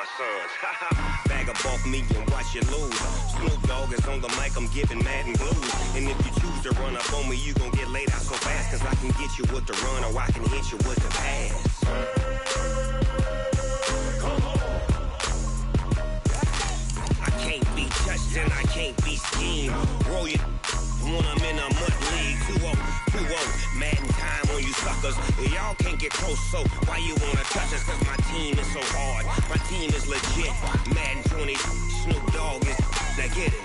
my sons. Bag of bulk me and watch you lose. Snoop Dogg is on the mic, I'm giving Madden blues. And if you choose to run up on me, you gon' get laid out so fast. Cause I can get you with the run or I can hit you with the pass. I can't be touched and I can't be schemed. Roll you when I'm in a mud league. 2-0, 2-0, Madden time on you suckers. Y'all can't get close, so why you wanna touch us? Cause my team is so hard, my team is legit. Madden 20, Snoop Dogg is, now get it.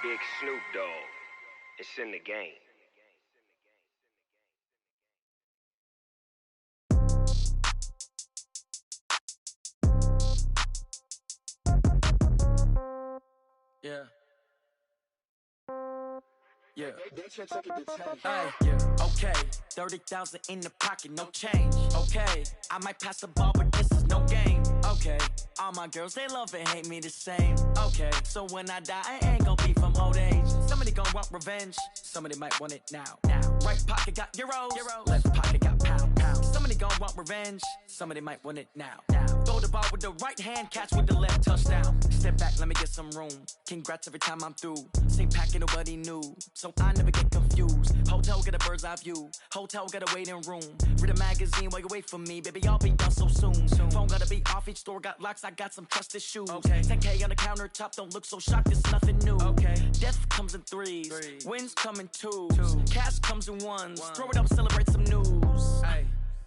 Big Snoop Dogg, it's in the game. Yeah. Yeah. Hey, yeah. Okay. 30,000 in the pocket, no change. Okay. I might pass the ball, but this is no game. Okay. All my girls, they love and hate me the same. Okay. So when I die, I ain't gon' be from old age. Somebody gon' want revenge. Somebody might want it now. Right pocket got euros. Left pocket got pound. Somebody gon' want revenge. Somebody might want it now. Throw the ball with the right hand, catch with the left, touchdown. Step back, let me get some room. Congrats every time I'm through. Same packet, nobody knew. So I never get confused. Hotel get a bird's eye view. Hotel got a waiting room. Read a magazine while you wait for me. Baby, I'll be done so soon. Phone gotta be off, each store got locks. I got some trusted shoes. 10K on the countertop, don't look so shocked, it's nothing new. Death comes in threes. Wins come in twos. Cash comes in ones. Throw it up, celebrate some news.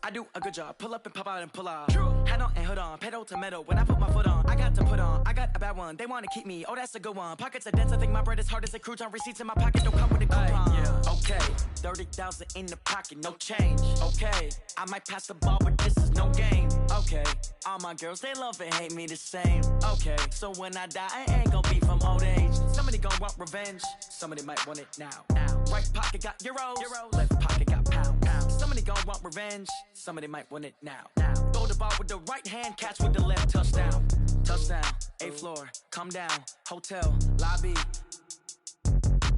I do a good job. Pull up and pop out and pull out. Head on and hood on. Pedal to metal. When I put my foot on, I got to put on. I got a bad one. They want to keep me. Oh, that's a good one. Pockets are dense. I think my bread is hard as a crouton. Receipts in my pocket don't come with a coupon. Okay. 30,000 in the pocket. No change. Okay. I might pass the ball, but this is no game. Okay. All my girls, they love and hate me the same. Okay. So when I die, I ain't gonna be from old age. Somebody gon' want revenge. Somebody might want it now. Right pocket got euros. Left pocket got pound. Somebody gon' want revenge. Somebody might want it now. Throw the ball with the right hand, catch with the left, touchdown. Touchdown, 8th floor, come down, hotel, lobby.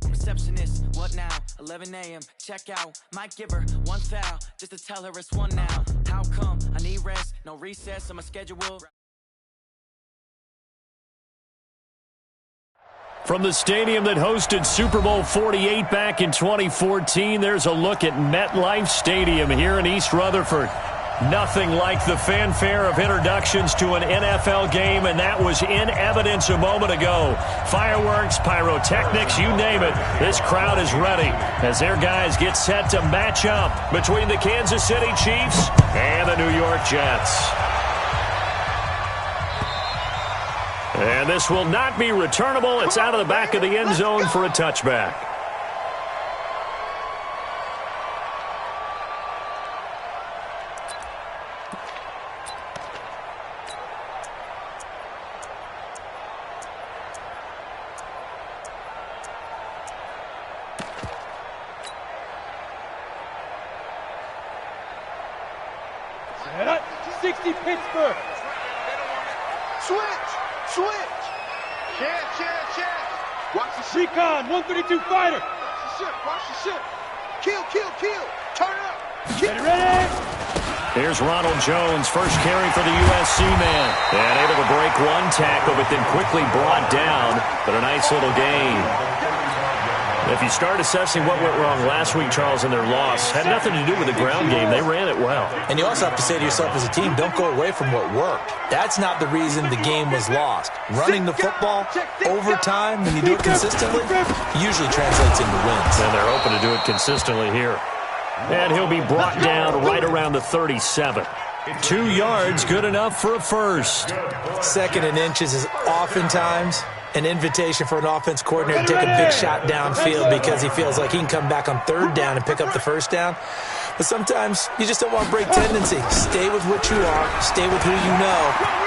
Receptionist, what now? 11 a.m., check out. Might give her one foul, just to tell her it's one now. How come? I need rest, no recess on my schedule. From the stadium that hosted Super Bowl 48 back in 2014, there's a look at MetLife Stadium here in East Rutherford. Nothing like the fanfare of introductions to an NFL game, and that was in evidence a moment ago. Fireworks, pyrotechnics, you name it. This crowd is ready as their guys get set to match up between the Kansas City Chiefs and the New York Jets. And this will not be returnable. It's out of the back of the end zone for a touchback. Set up, 60 Pittsburgh. Switch! Check. Watch the ship. Recon, 132 fighter. Watch the ship. Kill. Turn up. Ready? Here's Ronald Jones, first carry for the USC man. And able to break one tackle, but then quickly brought down. But a nice little gain. If you start assessing what went wrong last week, Charles, in their loss, had nothing to do with the ground game. They ran it well. And you also have to say to yourself as a team, don't go away from what worked. That's not the reason the game was lost. Running the football, overtime, when you do it consistently, usually translates into wins. And they're hoping to do it consistently here. And he'll be brought down right around the 37. 2 yards, good enough for a first. Second and inches is oftentimes an invitation for an offense coordinator to take a big shot downfield because he feels like he can come back on third down and pick up the first down. But sometimes you just don't want to break tendency. Stay with what you are, stay with who you know,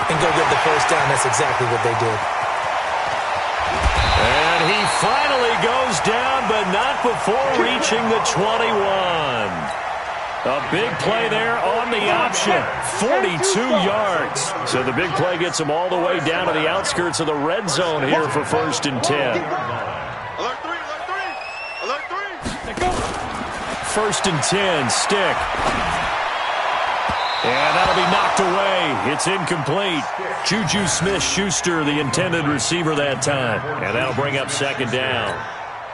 and go get the first down. That's exactly what they did. And he finally goes down, but not before reaching the 21. A big play there on the option. 42 yards. So the big play gets him all the way down to the outskirts of the red zone here for 1st and 10. first and 10. Stick. And that'll be knocked away. It's incomplete. Juju Smith-Schuster, the intended receiver that time. And that'll bring up second down.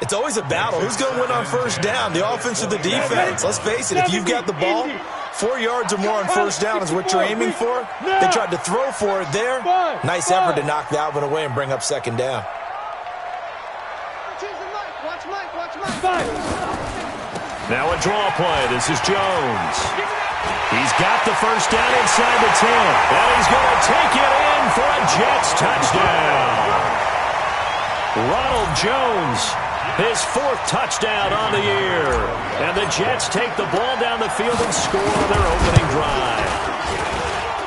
It's always a battle. Who's going to win on first down, the offense or the defense? Let's face it, if you've got the ball, 4 yards or more on first down is what you're aiming for. They tried to throw for it there. Nice effort to knock that one away and bring up second down. Now a draw play. This is Jones. He's got the first down inside the 10. And he's going to take it in for a Jets touchdown. Ronald Jones, his 4th touchdown on the year. And the Jets take the ball down the field and score on their opening drive.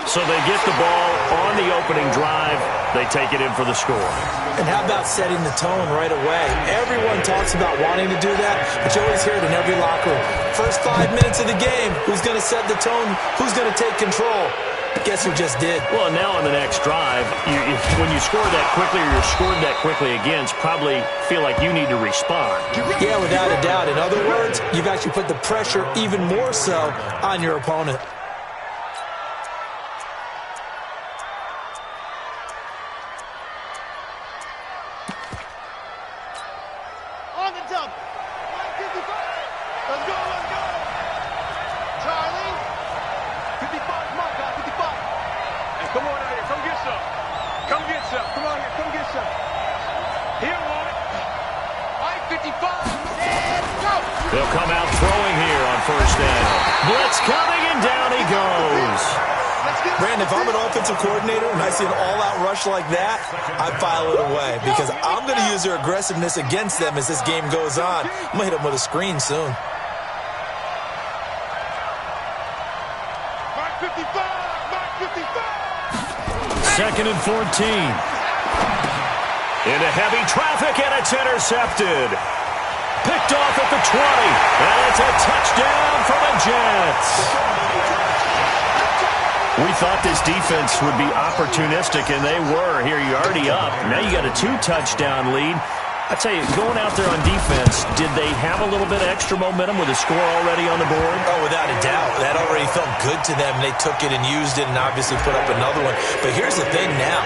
So they get the ball on the opening drive. They take it in for the score. And how about setting the tone right away? Everyone talks about wanting to do that, but you always hear it in every locker room. First 5 minutes of the game, who's going to set the tone? Who's going to take control? Guess who just did? Well, now on the next drive, when you score that quickly or you're scored that quickly against, probably feel like you need to respond. Yeah, without a doubt. In other words, you've actually put the pressure even more so on your opponent. They'll come out throwing here on first down. Blitz coming, and down he goes. Brandon, if I'm an offensive coordinator and I see an all-out rush like that, I file it away because I'm going to use their aggressiveness against them as this game goes on. I'm going to hit them with a screen soon. Second and 14. Into heavy traffic, and it's intercepted. Picked off at the 20, and it's a touchdown for the Jets. We thought this defense would be opportunistic, and they were. Here, you're already up. Now you got a 2-touchdown lead. I tell you, going out there on defense, did they have a little bit of extra momentum with a score already on the board? Oh, without a doubt. That already felt good to them. They took it and used it and obviously put up another one. But here's the thing now.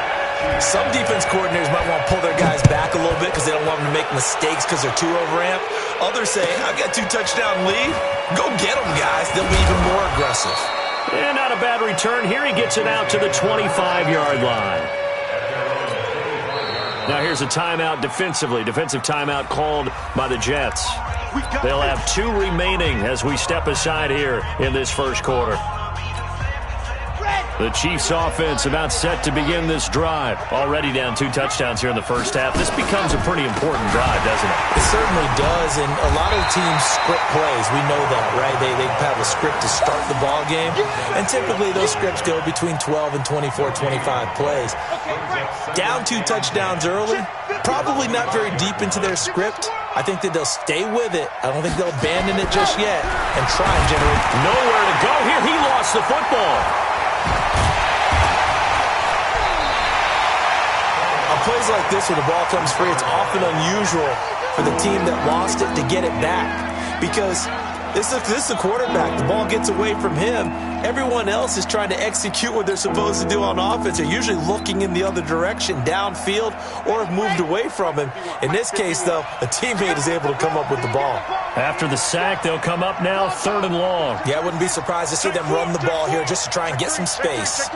Some defense coordinators might want to pull their guys back a little bit because they don't want them to make mistakes because they're too overamped. Others say, I've got 2-touchdown lead. Go get them, guys. They'll be even more aggressive. And not a bad return. Here he gets it out to the 25-yard line. Now here's a timeout defensively. Defensive timeout called by the Jets. They'll have 2 remaining as we step aside here in this first quarter. The Chiefs offense about set to begin this drive. Already down 2 touchdowns here in the first half. This becomes a pretty important drive, doesn't it? It certainly does, and a lot of teams script plays. We know that, right? They have a script to start the ball game, and typically those scripts go between 12 and 24, 25 plays. Down 2 touchdowns early, probably not very deep into their script. I think that they'll stay with it. I don't think they'll abandon it just yet and try and generate. Nowhere to go here. He lost the football. On plays like this where the ball comes free, it's often unusual for the team that lost it to get it back because this is the quarterback. The ball gets away from him. Everyone else is trying to execute what they're supposed to do on offense. They're usually looking in the other direction, downfield, or have moved away from him. In this case, though, a teammate is able to come up with the ball. After the sack, they'll come up now 3rd and long. Yeah, I wouldn't be surprised to see them run the ball here just to try and get some space.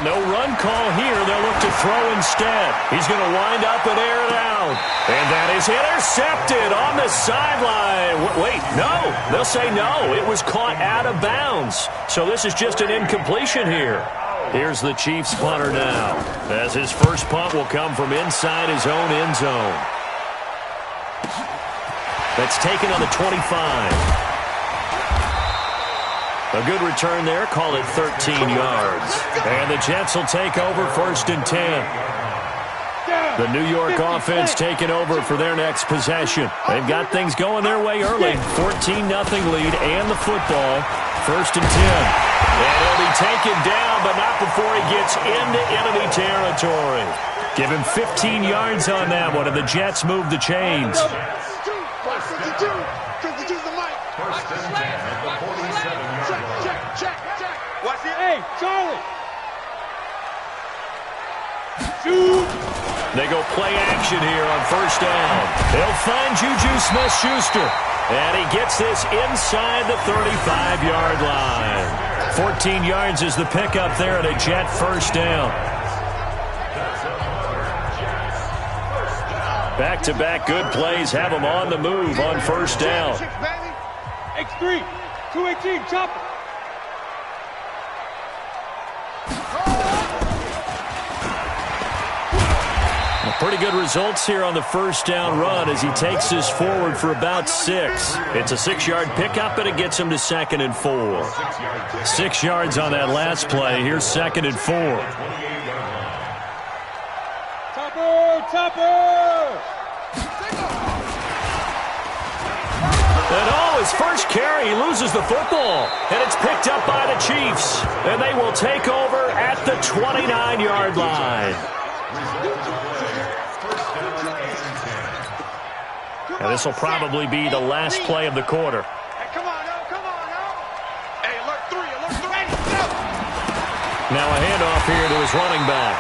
No run call here. They'll look to throw instead. He's going to wind up and air it out. And that is intercepted on the sideline. Wait, no. They'll say no. It was caught out of bounds. So this is just an incompletion here. Here's the Chiefs punter now, as his first punt will come from inside his own end zone. That's taken on the 25. A good return there. Call it 13 yards. And the Jets will take over 1st and 10. The New York offense taking over for their next possession. They've got things going their way early. 14-0 lead and the football. 1st and 10. And he'll be taken down, but not before he gets into enemy territory. Give him 15 yards on that one, and the Jets move the chains. 52's the mic. First and 10 at the 47-yard line. Check. Watch it. Hey, Charlie. Shoot. They go play action here on 1st down. They'll find Juju Smith-Schuster. And he gets this inside the 35-yard line. 14 yards is the pickup there at a Jet 1st down. Back-to-back good plays have them on the move on 1st down. X3, 218, chopper. Pretty good results here on the 1st down run as he takes this forward for about 6. It's a 6-yard pickup, and it gets him to 2nd and 4. 6 yards on that last play. Here's 2nd and 4. Topper! And his first carry, he loses the football. And it's picked up by the Chiefs. And they will take over at the 29-yard line. Now, this will probably be the last play of the quarter. Hey, come on now. Hey, alert 3. Now a handoff here to his running back.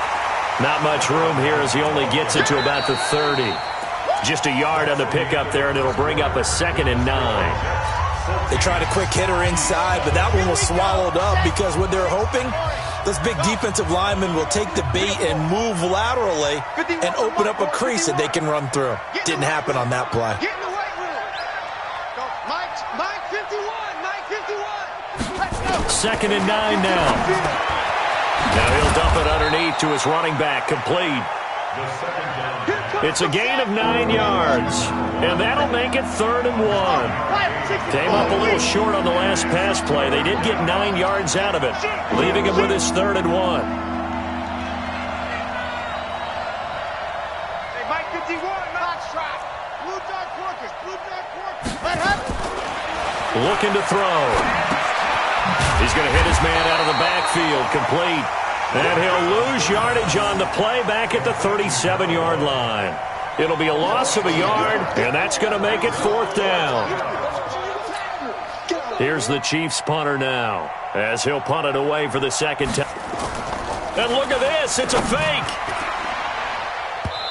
Not much room here as he only gets it to about the 30. Just a yard on the pickup there, and it'll bring up a 2nd and 9. They tried a quick hitter inside, but that one was swallowed up because what they're hoping, those big defensive linemen will take the bait and move laterally and open up a crease that they can run through. Didn't happen on that play. Get in the weight room. Mike 51. Let's go. 2nd and 9 now. Now he'll dump it underneath to his running back, complete. It's a gain of 9 yards, and that'll make it 3rd and 1. Came up a little short on the last pass play. They did get 9 yards out of it, leaving him with his 3rd and 1. Hey, Mike 51, Foxtrot. Blue dot Quarkus. Let happen. Looking to throw. He's going to hit his man out of the backfield, complete. And he'll lose yardage on the play back at the 37-yard line. It'll be a loss of a yard, and that's going to make it 4th down. Here's the Chiefs punter now, as he'll punt it away for the 2nd time. And look at this, it's a fake.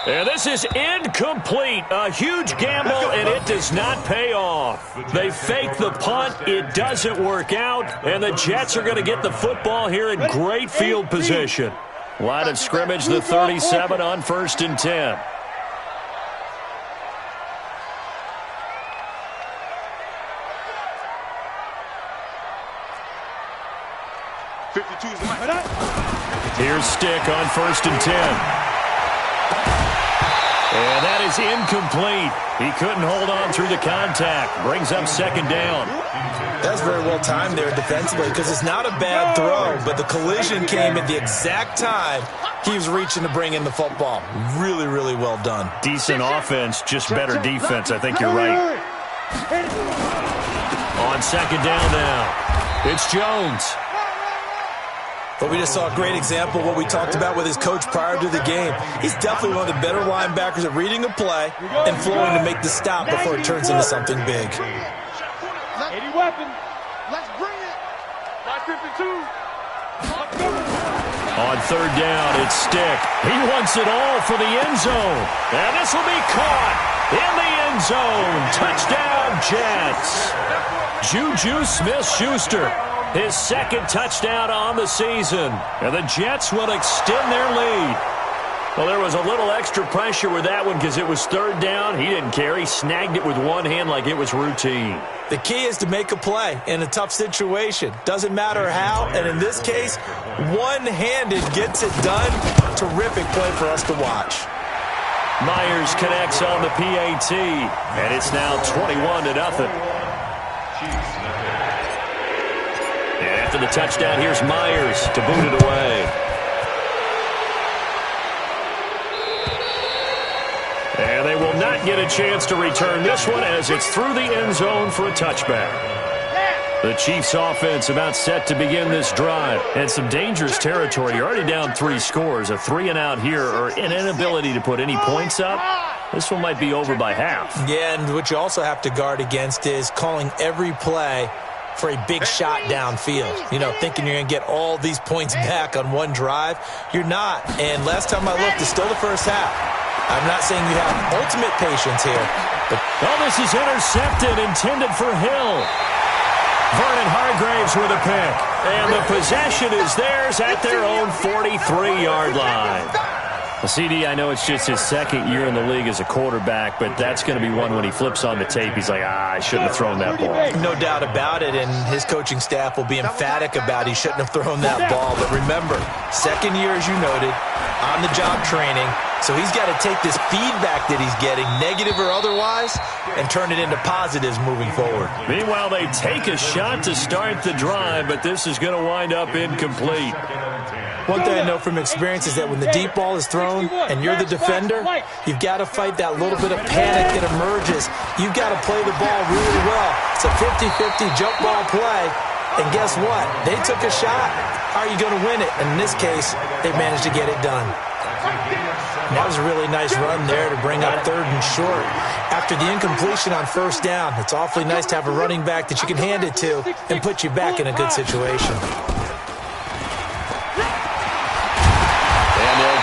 And this is incomplete. A huge gamble, and it does not pay off. They fake the punt. It doesn't work out, and the Jets are going to get the football here in great field position. Line of scrimmage, the 37 on 1st and 10. Here's Stick on 1st and 10. And that is incomplete. He couldn't hold on through the contact. Brings up 2nd down. That's very well timed there defensively because it's not a bad throw, but the collision came at the exact time he was reaching to bring in the football. Really, really well done. Decent offense, just better defense. I think you're right. On 2nd down now, it's Jones. But we just saw a great example of what we talked about with his coach prior to the game. He's definitely one of the better linebackers at reading a play and flowing to make the stop before it turns into something big. 80 weapon. Let's bring it. Line 52. On 3rd down, it's Stick. He wants it all for the end zone. And this will be caught in the end zone. Touchdown, Jets. Juju Smith-Schuster. His 2nd touchdown on the season. And the Jets will extend their lead. Well, there was a little extra pressure with that one because it was 3rd down. He didn't care. He snagged it with one hand like it was routine. The key is to make a play in a tough situation. Doesn't matter how, and in this case, one-handed gets it done. Terrific play for us to watch. Myers connects on the PAT, and it's now 21-0. And after the touchdown, here's Myers to boot it away. And they will not get a chance to return this one as it's through the end zone for a touchback. The Chiefs offense about set to begin this drive. And some dangerous territory. You're already down 3 scores. A 3-and-out here or an inability to put any points up. This one might be over by half. Yeah, and what you also have to guard against is calling every play for a big shot downfield. You know, thinking you're going to get all these points back on one drive. You're not. And last time I looked, it's still the first half. I'm not saying you have ultimate patience here. But this is intercepted, intended for Hill. Vernon Hargraves with a pick. And the possession is theirs at their own 43-yard line. Well, CD, I know it's just his second year in the league as a quarterback, but that's going to be one when he flips on the tape. He's like, I shouldn't have thrown that ball. No doubt about it, and his coaching staff will be emphatic about he shouldn't have thrown that ball. But remember, second year, as you noted, on-the-job training, so he's got to take this feedback that he's getting, negative or otherwise, and turn it into positives moving forward. Meanwhile, they take a shot to start the drive, but this is going to wind up incomplete. One thing I know from experience is that when the deep ball is thrown and you're the defender, you've got to fight that little bit of panic that emerges. You've got to play the ball really well. It's a 50-50 jump ball play. And guess what? They took a shot. How are you going to win it? And in this case, they managed to get it done. And that was a really nice run there to bring up 3rd and short. After the incompletion on 1st down, it's awfully nice to have a running back that you can hand it to and put you back in a good situation.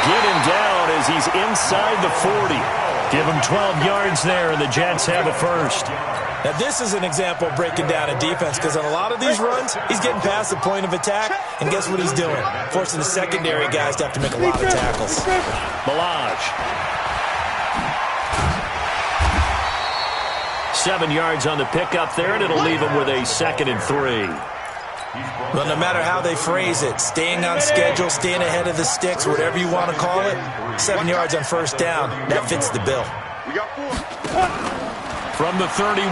Get him down as he's inside the 40. Give him 12 yards there, and the Jets have a first. Now, this is an example of breaking down a defense because on a lot of these runs, he's getting past the point of attack, and guess what he's doing? Forcing the secondary guys to have to make a lot of tackles. Balaj. 7 yards on the pickup there, and it'll leave him with a 2nd and 3. Well, no matter how they phrase it, staying on schedule, staying ahead of the sticks, whatever you want to call it, 7 yards on 1st down, that fits the bill. From the 31,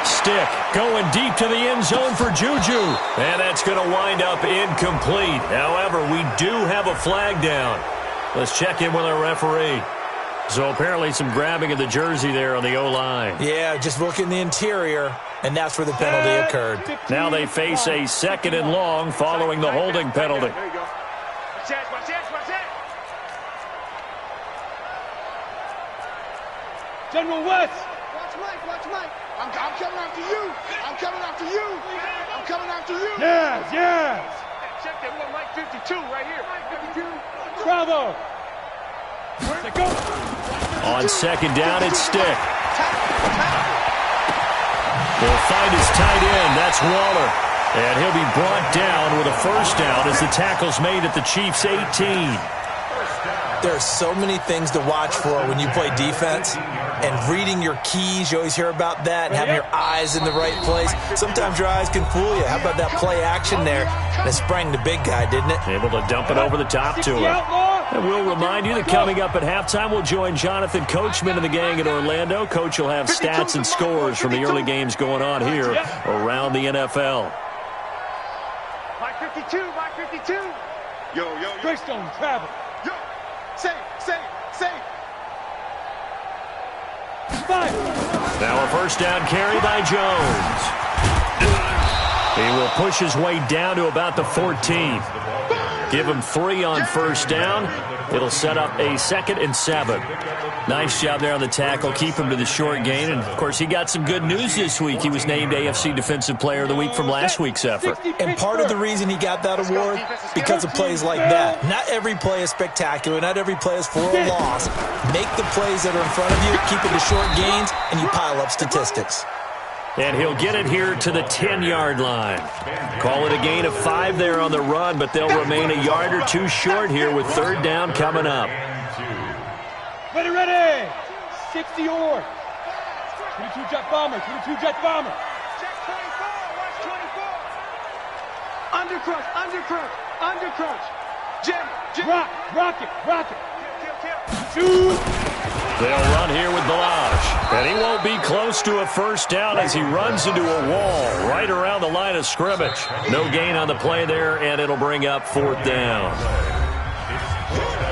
Stick going deep to the end zone for Juju. And that's going to wind up incomplete. However, we do have a flag down. Let's check in with our referee. So apparently some grabbing of the jersey there on the O-line. Yeah, just look in the interior, and that's where the penalty occurred. Now they face a 2nd and long following the holding penalty. There you go. Watch that, watch that, watch that. General West. Watch Mike. I'm coming after you. I'm coming after you. I'm coming after you. Yes. Check that. We got Mike 52 right here. Mike 52. Bravo. Where'd it go? On 2nd down, it's Stick. He'll find his tight end. That's Waller. And he'll be brought down with a 1st down as the tackle's made at the Chiefs' 18. There are so many things to watch for when you play defense. And reading your keys, you always hear about that, and having your eyes in the right place. Sometimes your eyes can fool you. How about that play action there? And it sprang the big guy, didn't it? Able to dump it over the top to him. And we'll remind you that coming up at halftime, we'll join Jonathan Coachman and the gang in Orlando. Coach will have stats and scores from the early games going on here around the NFL. Mike 52. Yo. Greystone, travel. Yo. Say. Fire. Now a 1st down carry by Jones. He will push his way down to about the 14. Give him 3 on 1st down. It'll set up a 2nd and 7. Nice job there on the tackle. Keep him to the short gain. And, of course, he got some good news this week. He was named AFC Defensive Player of the Week from last week's effort. And part of the reason he got that award, because of plays like that. Not every play is spectacular. Not every play is for a loss. Make the plays that are in front of you, keep it to short gains, and you pile up statistics. And he'll get it here to the 10-yard line. Call it a gain of 5 there on the run, but they'll remain a yard or 2 short here with 3rd down coming up. Ready. 60 or 22 jet bomber. Check 24. Watch 24. Undercrunch. Jim. Rock it. Kill. Shoot. They'll run here with Balaj. And he won't be close to a 1st down as he runs into a wall right around the line of scrimmage. No gain on the play there, and it'll bring up 4th down.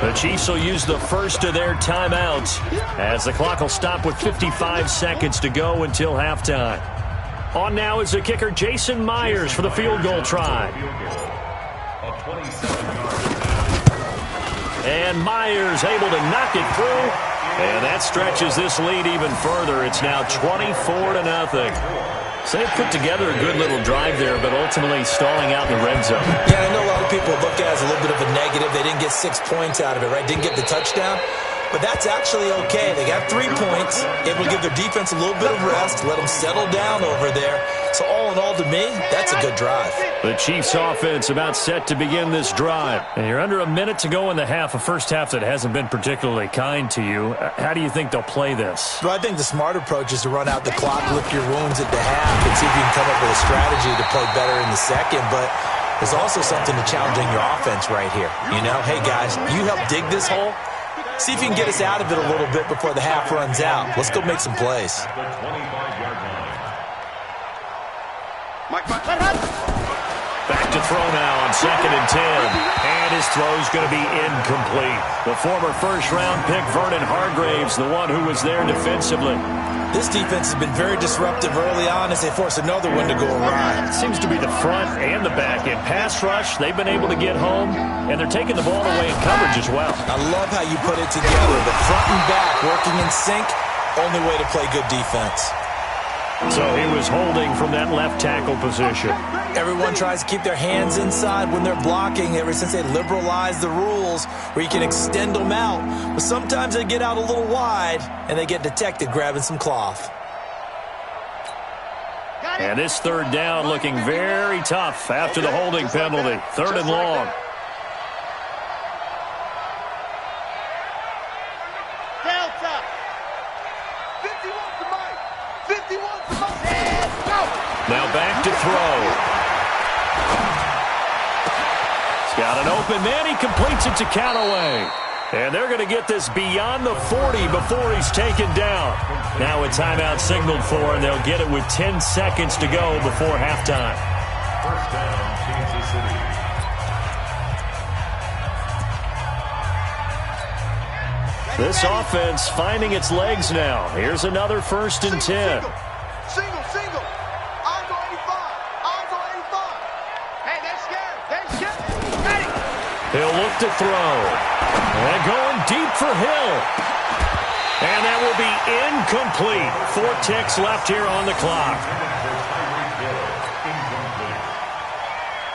The Chiefs will use the first of their timeouts as the clock will stop with 55 seconds to go until halftime. On now is the kicker Jason Myers for the field goal try. And Myers able to knock it through. And that stretches this lead even further. It's now 24-0. So they put together a good little drive there, but ultimately stalling out in the red zone. Yeah, I know a lot of people look at it as a little bit of a negative. They didn't get 6 points out of it, right? Didn't get the touchdown. But that's actually okay. They got 3 points, able to give their defense a little bit of rest, let them settle down over there. So all in all, to me, that's a good drive. The Chiefs offense about set to begin this drive. And you're under a minute to go in the half, a first half that hasn't been particularly kind to you. How do you think they'll play this? Well, I think the smart approach is to run out the clock, lick your wounds at the half, and see if you can come up with a strategy to play better in the second. But there's also something to challenging your offense right here. You know, hey, guys, you help dig this hole. See if you can get us out of it a little bit before the half runs out. Let's go make some plays. Back to throw now on 2nd and 10. And his throw's going to be incomplete. The former first-round pick, Vernon Hargraves, the one who was there defensively. This defense has been very disruptive early on as they force another one to go awry. It seems to be the front and the back. In pass rush, they've been able to get home, and they're taking the ball away in coverage as well. I love how you put it together. The front and back working in sync, only way to play good defense. So he was holding from that left tackle position. Everyone tries to keep their hands inside when they're blocking ever since they liberalized the rules where you can extend them out. But sometimes they get out a little wide and they get detected grabbing some cloth. And this 3rd down looking very tough after the holding penalty. 3rd and long. Now back to throw. He's got an open man. He completes it to Callaway. And they're going to get this beyond the 40 before he's taken down. Now a timeout signaled for, and they'll get it with 10 seconds to go before halftime. First down, Kansas City. This offense finding its legs now. Here's another 1st and 10. Single. Eyes on 85. Hey, they're scared. Ready. He'll look to throw. And going deep for Hill. And that will be incomplete. 4 ticks left here on the clock.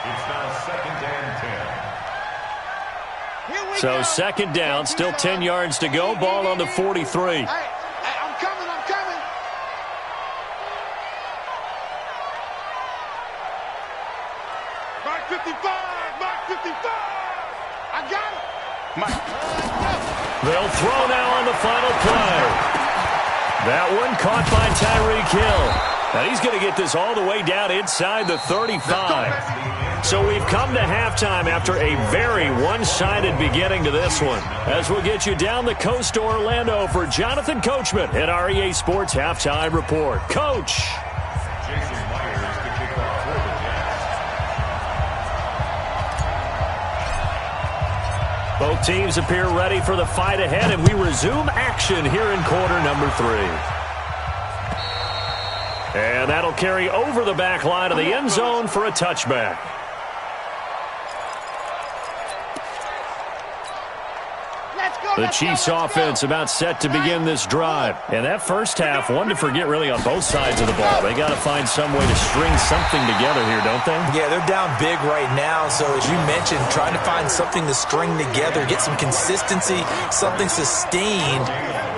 It's now 2nd and 10. So 2nd down, still 10 yards to go. Ball on the 43. Hey, I'm coming. Mark 55. I got it. They'll throw now on the final play. That one caught by Tyreek Hill. Now he's going to get this all the way down inside the 35. So we've come to halftime after a very one-sided beginning to this one. As we'll get you down the coast to Orlando for Jonathan Coachman at our EA Sports Halftime Report. Coach. Jason Myers to kick off for the Jets. Both teams appear ready for the fight ahead, and we resume action here in quarter number 3. And that'll carry over the back line of the end zone for a touchback. The Chiefs offense about set to begin this drive. And that first half, one to forget really on both sides of the ball. They got to find some way to string something together here, don't they? Yeah, they're down big right now. So as you mentioned, trying to find something to string together, get some consistency, something sustained,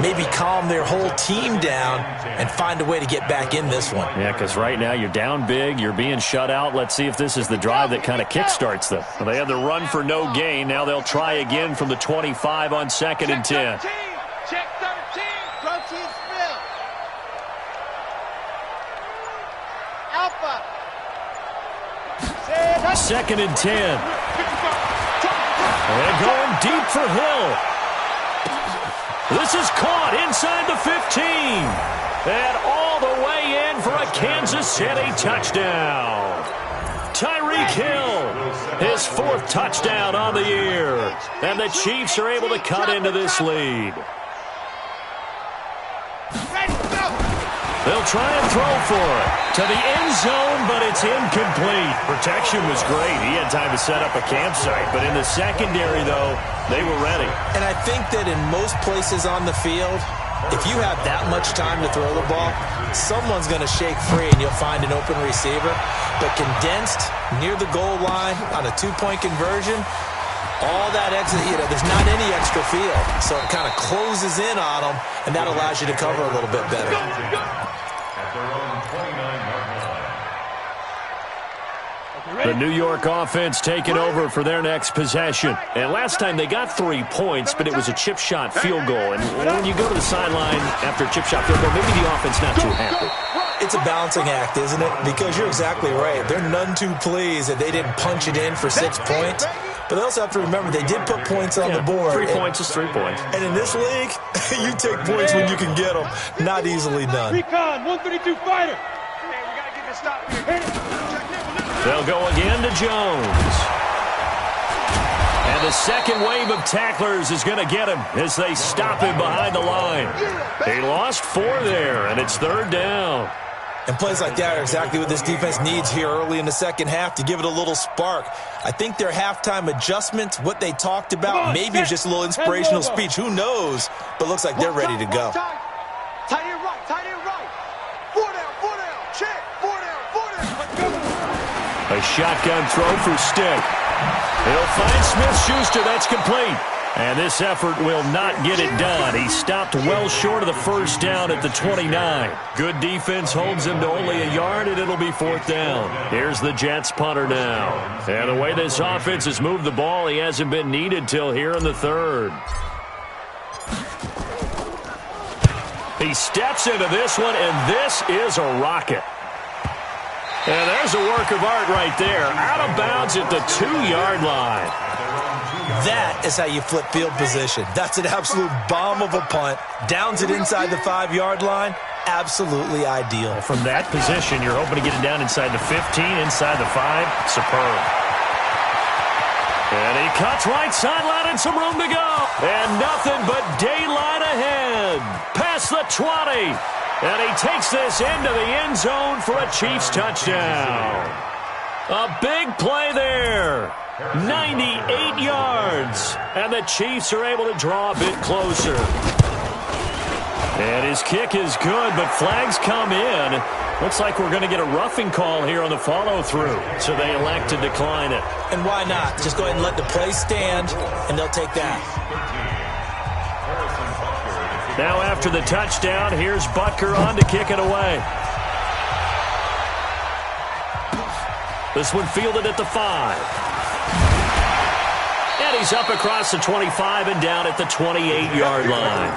maybe calm their whole team down and find a way to get back in this one. Yeah, because right now you're down big, you're being shut out. Let's see if this is the drive that kind of kickstarts them. Well, they had the run for no gain. Now they'll try again from the 25 on 2nd and 10. Check 13. Protein spill. Alpha. 2nd and 10. And going deep for Hill. This is caught inside the 15. And all the way in for a Kansas City touchdown. Tyreek Hill His 4th touchdown on the year. And the Chiefs are able to cut into this lead. They'll try and throw for it to the end zone, but it's incomplete. Protection was great. He had time to set up a campsite, but in the secondary, though, they were ready. And I think that in most places on the field, if you have that much time to throw the ball, someone's going to shake free and you'll find an open receiver. But condensed near the goal line on a 2-point conversion, all that exit, there's not any extra field. So it kind of closes in on them, and that allows you to cover a little bit better. The New York offense taking over for their next possession. And last time they got 3 points, but it was a chip shot field goal. And when you go to the sideline after a chip shot field goal, maybe the offense not too happy. It's a balancing act, isn't it? Because you're exactly right. They're none too pleased that they didn't punch it in for 6 points. But they also have to remember they did put points on the board. 3 points is 3 points. And in this league, you take points when you can get them. Not easily done. Recon, 132 fighter. Man, we got to get this stop here. They'll go again to Jones. And the second wave of tacklers is going to get him as they stop him behind the line. They lost 4 there, and it's 3rd down. And plays like that are exactly what this defense needs here early in the second half to give it a little spark. I think their halftime adjustments, what they talked about, maybe it's just a little inspirational speech. Who knows? But looks like they're ready to go. Tight end right, tight end right. 4 down, check. 4 down, let's go. A shotgun throw for Stick. He'll find Smith-Schuster. That's complete. And this effort will not get it done. He stopped well short of the first down at the 29. Good defense holds him to only a yard, and it'll be 4th down. Here's the Jets punter now. And the way this offense has moved the ball, he hasn't been needed till here in the 3rd. He steps into this one, and this is a rocket. And there's a work of art right there. Out of bounds at the 2-yard line. That is how you flip field position. That's an absolute bomb of a punt. Downs it inside the 5-yard line. Absolutely ideal. From that position, you're hoping to get it down inside the 15, inside the 5. Superb. And he cuts right sideline and some room to go. And nothing but daylight ahead. Past the 20. And he takes this into the end zone for a Chiefs touchdown. A big play there. 98 yards. And the Chiefs are able to draw a bit closer. And his kick is good, but flags come in. Looks like we're going to get a roughing call here on the follow-through. So they elect to decline it. And why not? Just go ahead and let the play stand, and they'll take that. Now after the touchdown, here's Butker on to kick it away. This one fielded at the 5. And he's up across the 25 and down at the 28-yard line.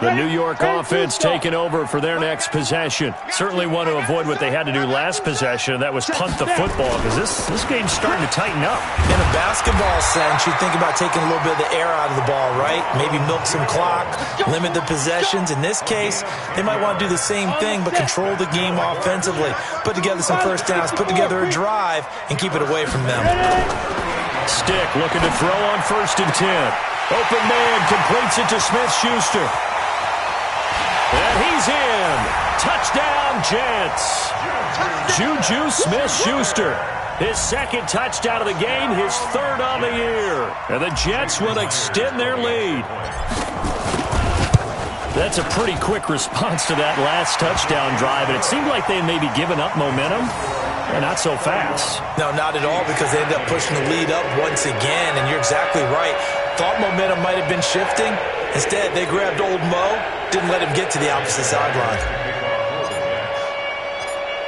The New York offense taking over for their next possession. Certainly want to avoid what they had to do last possession. That was punt the football, because this game's starting to tighten up. In a basketball sense, you think about taking a little bit of the air out of the ball, right? Maybe milk some clock, limit the possessions. In this case, they might want to do the same thing, but control the game offensively. Put together some first downs, put together a drive, and keep it away from them. Stick looking to throw on 1st and 10. Open man completes it to Smith-Schuster. And he's in. Touchdown, Jets. Juju Smith-Schuster. His 2nd touchdown of the game, his 3rd on the year. And the Jets will extend their lead. That's a pretty quick response to that last touchdown drive, and it seemed like they may be giving up momentum. And not so fast. No, not at all, because they ended up pushing the lead up once again, and you're exactly right. Thought momentum might have been shifting. Instead, they grabbed old Mo, didn't let him get to the opposite sideline.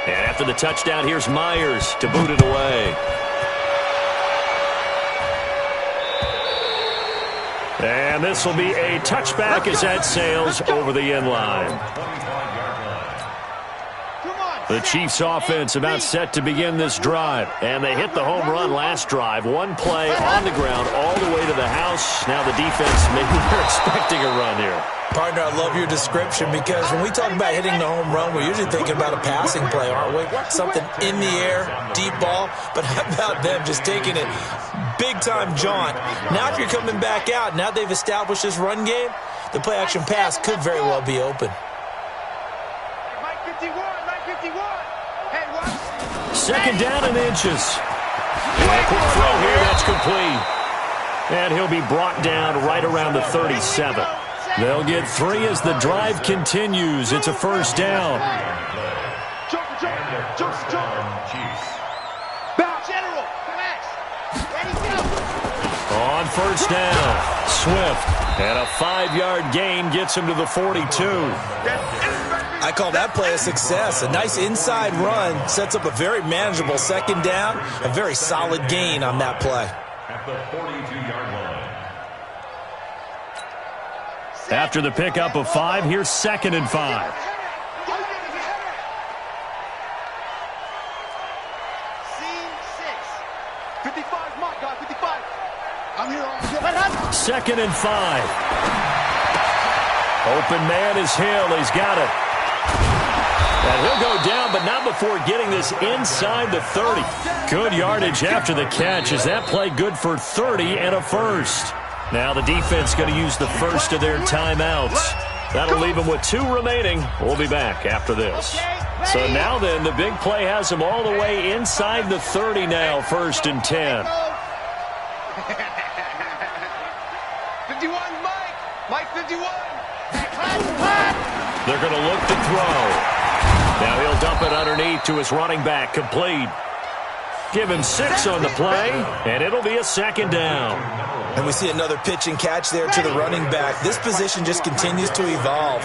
And after the touchdown, here's Myers to boot it away. And this will be a touchback as that sails over the end line. Come on, The Chiefs offense about set to begin this drive. And they hit the home run last drive. One play on the ground all the way to the house. Now the defense, maybe they're expecting a run here. Partner, I love your description because when we talk about hitting the home run, we're usually thinking about a passing play, aren't we? Something in the air, deep ball. But how about them just taking it big-time jaunt? Now if you're coming back out, now they've established this run game, the play-action pass could very well be open. Second down and inches. And a quick throw here, that's complete. And he'll be brought down right around the 37. They'll get 3 as the drive continues. It's a first down. On first down, Swift. And a 5-yard gain gets him to the 42. I call that play a success. A nice inside run sets up a very manageable second down. A very solid gain on that play. At the 42-yard line. After the pickup of 5, here's 2nd and 5. Second and 5. Open man is Hill. He's got it. And he'll go down, but not before getting this inside the 30. Good yardage after the catch. Is that play good for 30 and a first? Now the defense going to use the first of their timeouts. That'll leave them with 2 remaining. We'll be back after this. So now then, the big play has them all the way inside the 30 now, 1st and 10. 51, Mike 51. They're going to look to throw. Now he'll dump it underneath to his running back, complete. Give him 6 on the play, and it'll be a 2nd down. And we see another pitch and catch there to the running back. This position just continues to evolve.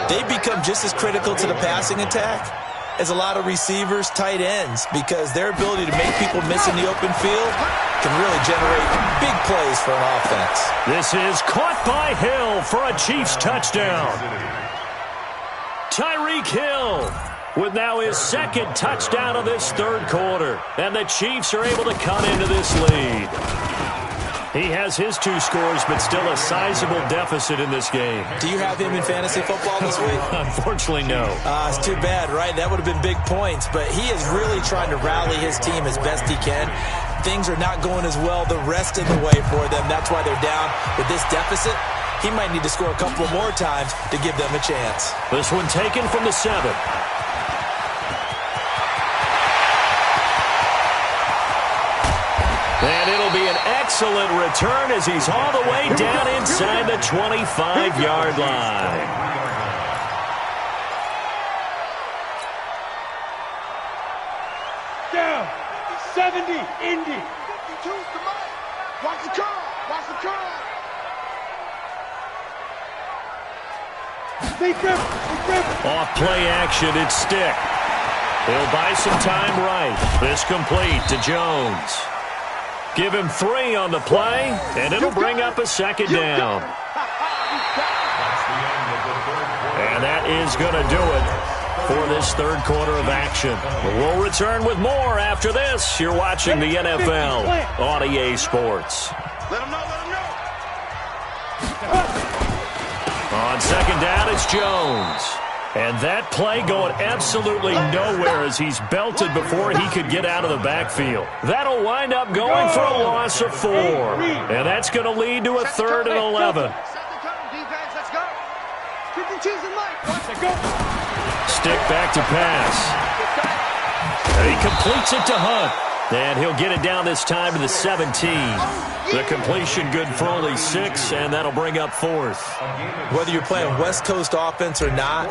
They become just as critical to the passing attack as a lot of receivers, tight ends, because their ability to make people miss in the open field can really generate big plays for an offense. This is caught by Hill for a Chiefs touchdown. Tyreek Hill with now his 2nd touchdown of this 3rd quarter. And the Chiefs are able to cut into this lead. He has his 2 scores, but still a sizable deficit in this game. Do you have him in fantasy football this week? Unfortunately, no. It's too bad, right? That would have been big points. But he is really trying to rally his team as best he can. Things are not going as well the rest of the way for them. That's why they're down with this deficit. He might need to score a couple more times to give them a chance. This one taken from the 7. And it'll be an excellent return as he's all the way down inside the 25-yard line. Down. 70, Indy. 52, come on. Watch the curl. Watch the curl. Off play action, it's Stick. He'll buy some time right. This complete to Jones. Give him 3 on the play, and it'll bring up a 2nd down. And that is going to do it for this 3rd quarter of action. We'll return with more after this. You're watching the NFL on EA Sports. Let him know, let him know. On 2nd down, it's Jones. And that play going absolutely nowhere as he's belted before he could get out of the backfield. That'll wind up going for a loss of 4. And that's going to lead to a 3rd and 11. Stick back to pass. And he completes it to Hunt. And he'll get it down this time to the 17. The completion good for only 6, and that'll bring up 4th. Whether you're playing West Coast offense or not,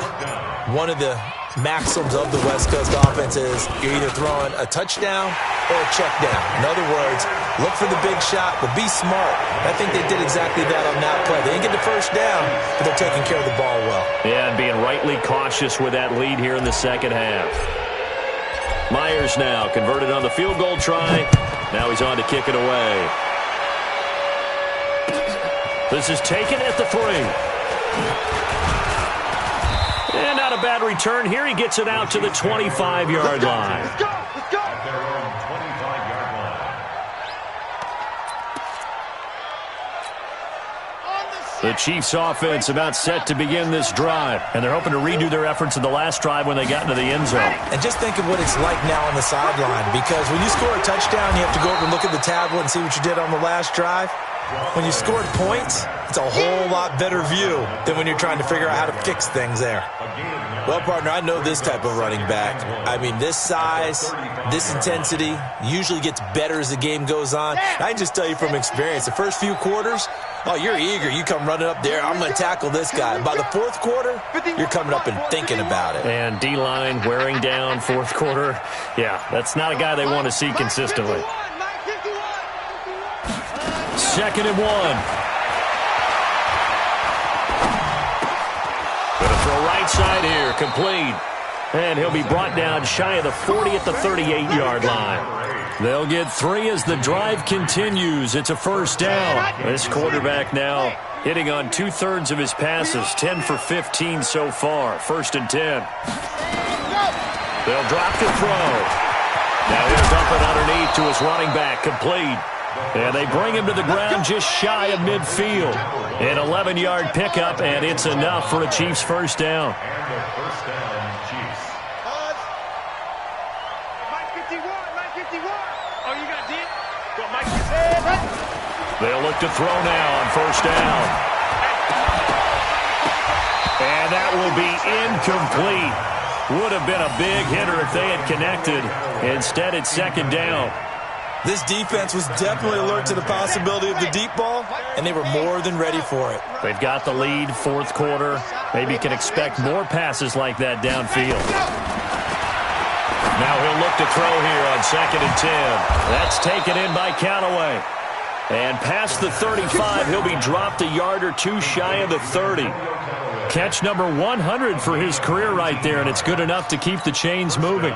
one of the maxims of the West Coast offense is you're either throwing a touchdown or a check down. In other words, look for the big shot, but be smart. I think they did exactly that on that play. They didn't get the first down, but they're taking care of the ball well. Yeah, and being rightly cautious with that lead here in the 2nd half. Myers now converted on the field goal try. Now he's on to kick it away. This is taken at the 3. And out of a bad return here. He gets it out to the 25-yard line. Let's go. Let's go. At their own 25-yard line. The Chiefs offense about set to begin this drive, and they're hoping to redo their efforts in the last drive when they got into the end zone. And just think of what it's like now on the sideline, because when you score a touchdown, you have to go over and look at the tablet and see what you did on the last drive. When you scored points, it's a whole lot better view than when you're trying to figure out how to fix things there. Well, partner, I know this type of running back. I mean, this size, this intensity usually gets better as the game goes on. I can just tell you from experience, the first few quarters, oh, you're eager. You come running up there, I'm going to tackle this guy. By the fourth quarter, you're coming up and thinking about it. And D-line wearing down fourth quarter. Yeah, that's not a guy they want to see consistently. 2nd and 1. Going to throw right side here, complete. And he'll be brought down shy of the 40 at the 38-yard line. They'll get 3 as the drive continues. It's a first down. This quarterback now hitting on 2/3 of his passes, 10 for 15 so far. 1st and 10. They'll drop the throw. Now he'll dump it underneath to his running back, complete. And they bring him to the ground just shy of midfield. An 11-yard pickup, and it's enough for a Chiefs first down. And the first down, Chiefs. Mike 51. Oh, you got D? Well, Mike, They'll look to throw now on first down. And that will be incomplete. Would have been a big hitter if they had connected. Instead, it's 2nd down. This defense was definitely alert to the possibility of the deep ball, and they were more than ready for it. They've got the lead, fourth quarter. Maybe can expect more passes like that downfield. Now he'll look to throw here on 2nd and 10. That's taken in by Callaway. And past the 35, he'll be dropped a yard or two shy of the 30. Catch number 100 for his career right there, and it's good enough to keep the chains moving.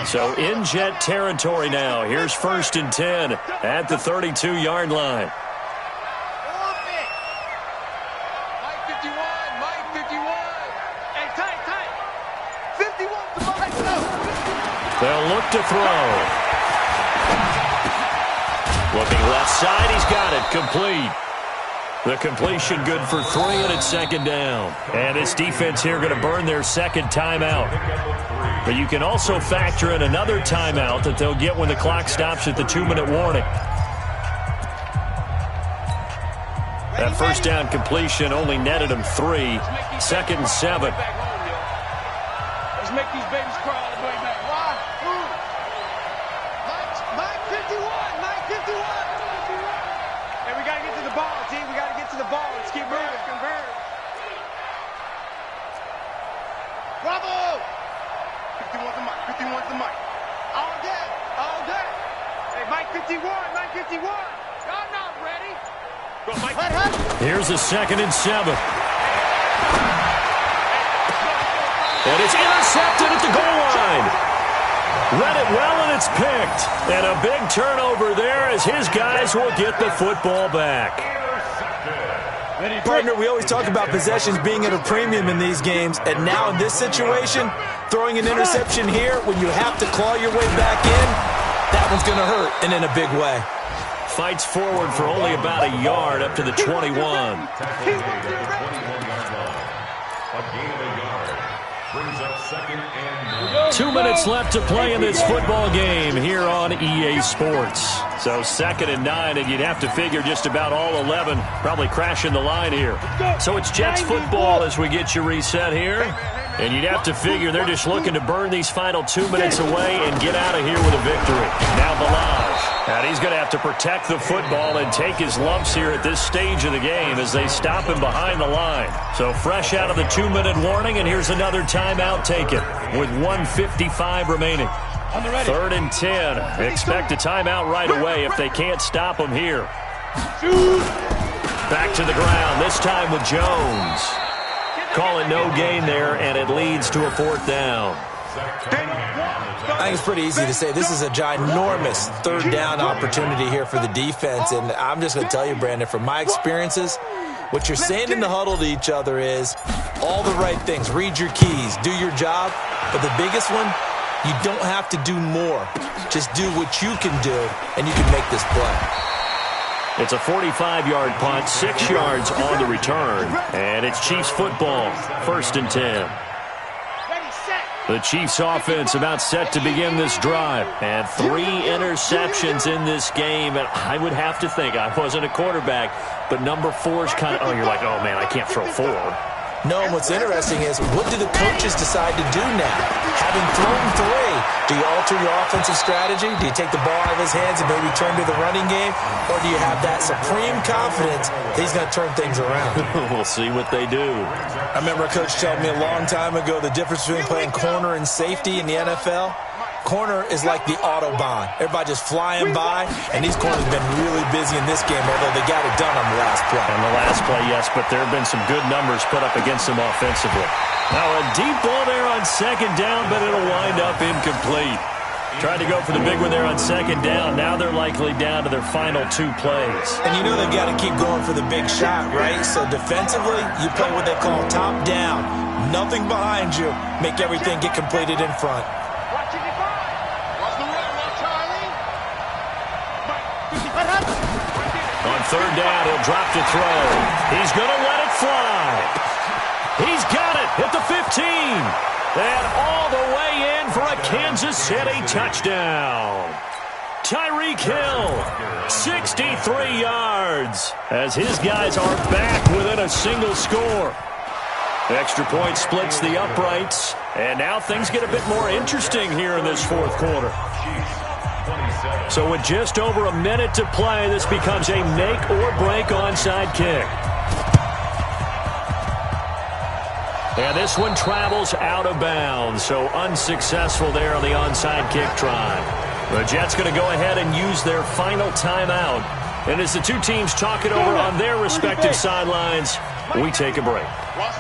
So in Jet territory now. Here's 1st and 10 at the 32-yard line. Mike 51. Hey, tight. 51 to Mike. They'll look to throw. Looking left side, he's got it, complete. The completion good for 3, and it's 2nd down. And this defense here going to burn their 2nd timeout. But you can also factor in another timeout that they'll get when the clock stops at the 2-minute warning. That first down completion only netted him 3. 2nd and 7. Let's make these babies crawl all the way back. Why? Mike 51. Hey, we got to get to the ball, team. We got to get to the ball. Let's keep moving. Convert. Bravo! 51's the mic. All day. Hey, Mike 51. Y'all not ready. Go, Mike. Here's a 2nd and 7. And it's intercepted at the goal line. Read it well, and it's picked. And a big turnover there as his guys will get the football back. Partner, we always talk about possessions being at a premium in these games, and now in this situation, throwing an interception here when you have to claw your way back in, that one's going to hurt, and in a big way. Fights forward for only about a yard up to the 21. A gain of a yard. Brings up 2nd and 9. 2 minutes left to play in this football game here on EA Sports. So 2nd and 9, and you'd have to figure just about all 11 probably crashing the line here. So it's Jets football as we get you reset here. And you'd have to figure they're just looking to burn these final 2 minutes away and get out of here with a victory. Now Balaj. And he's going to have to protect the football and take his lumps here at this stage of the game as they stop him behind the line. So fresh out of the 2-minute warning, and here's another timeout taken with 1:55 remaining. 3rd and 10. Expect a timeout right away if they can't stop him here. Back to the ground, this time with Jones. Call it no gain there, and it leads to a 4th down. I think it's pretty easy to say this is a ginormous 3rd down opportunity here for the defense. And I'm just going to tell you, Brandon, from my experiences, what you're saying in the huddle to each other is, All the right things. Read your keys. Do your job. But the biggest one, you don't have to do more. Just do what you can do, and you can make this play. It's a 45-yard punt, 6 yards on the return. And it's Chiefs football, 1st and 10. The Chiefs offense about set to begin this drive. And 3 interceptions in this game. And I would have to think, I wasn't a quarterback, but number 4 is kind of, you're like, oh, man, I can't throw 4. No, and what's interesting is, what do the coaches decide to do now? Having thrown 3, do you alter your offensive strategy? Do you take the ball out of his hands and maybe turn to the running game? Or do you have that supreme confidence that he's going to turn things around? We'll see what they do. I remember a coach telling me a long time ago the difference between playing corner and safety in the NFL. Corner is like the Autobahn. Everybody just flying by, and these corners have been really busy in this game, although they got it done on the last play. On the last play, yes, but there have been some good numbers put up against them offensively. Now a deep ball there on 2nd down, but it'll wind up incomplete. Tried to go for the big one there on 2nd down. Now they're likely down to their final 2 plays. And you know they've got to keep going for the big shot, right? So defensively, you play what they call top down. Nothing behind you. Make everything get completed in front. On 3rd down, he'll drop to throw. He's going to let it fly. He's got it at the 15. And all the way in for a Kansas City touchdown. Tyreek Hill, 63 yards, as his guys are back within a single score. Extra point splits the uprights, and now things get a bit more interesting here in this 4th quarter. So with just over a minute to play, this becomes a make-or-break onside kick. And this one travels out of bounds, so unsuccessful there on the onside kick try. The Jets going to go ahead and use their final timeout. And as the 2 teams talk it over on their respective sidelines, we take a break.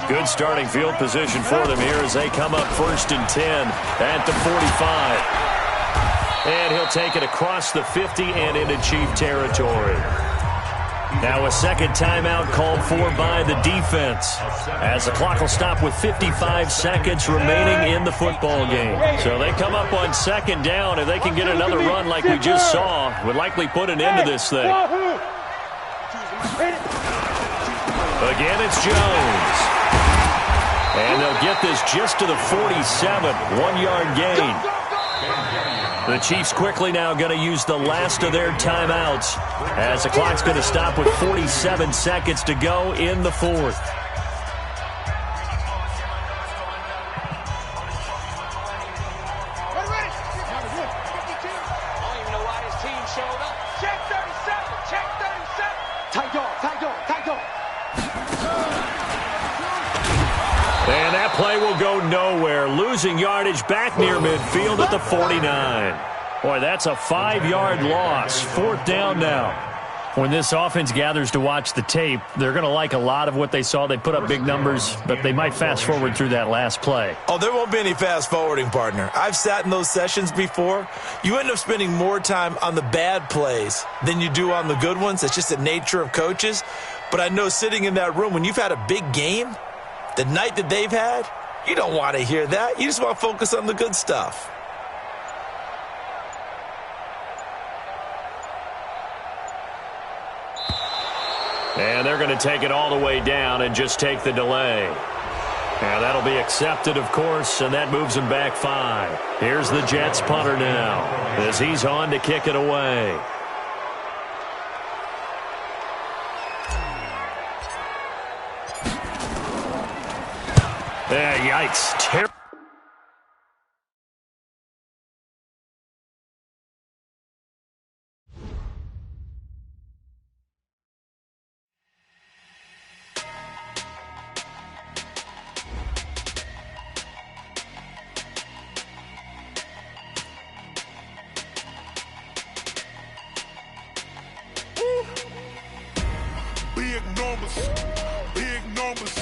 Good starting field position for them here as they come up 1st and 10 at the 45. And he'll take it across the 50 and into Chief territory. Now a 2nd timeout called for by the defense, as the clock will stop with 55 seconds remaining in the football game. So they come up on 2nd down. If they can get another run like we just saw, would likely put an end to this thing. Again, it's Jones. And they'll get this just to the 47, 1-yard gain. The Chiefs quickly now going to use the last of their timeouts, as the clock's going to stop with 47 seconds to go in the 4th. And that play will go nowhere. Losing yardage back near midfield at the 49. Boy, that's a 5-yard loss. 4th down now. When this offense gathers to watch the tape, they're going to like a lot of what they saw. They put up big numbers, but they might fast forward through that last play. Oh, there won't be any fast forwarding, partner. I've sat in those sessions before. You end up spending more time on the bad plays than you do on the good ones. It's just the nature of coaches. But I know sitting in that room, when you've had a big game, the night that they've had, you don't want to hear that. You just want to focus on the good stuff. And they're going to take it all the way down and just take the delay. And that'll be accepted, of course, and that moves them back 5. Here's the Jets punter now, as he's on to kick it away. Yikes. Big numbers,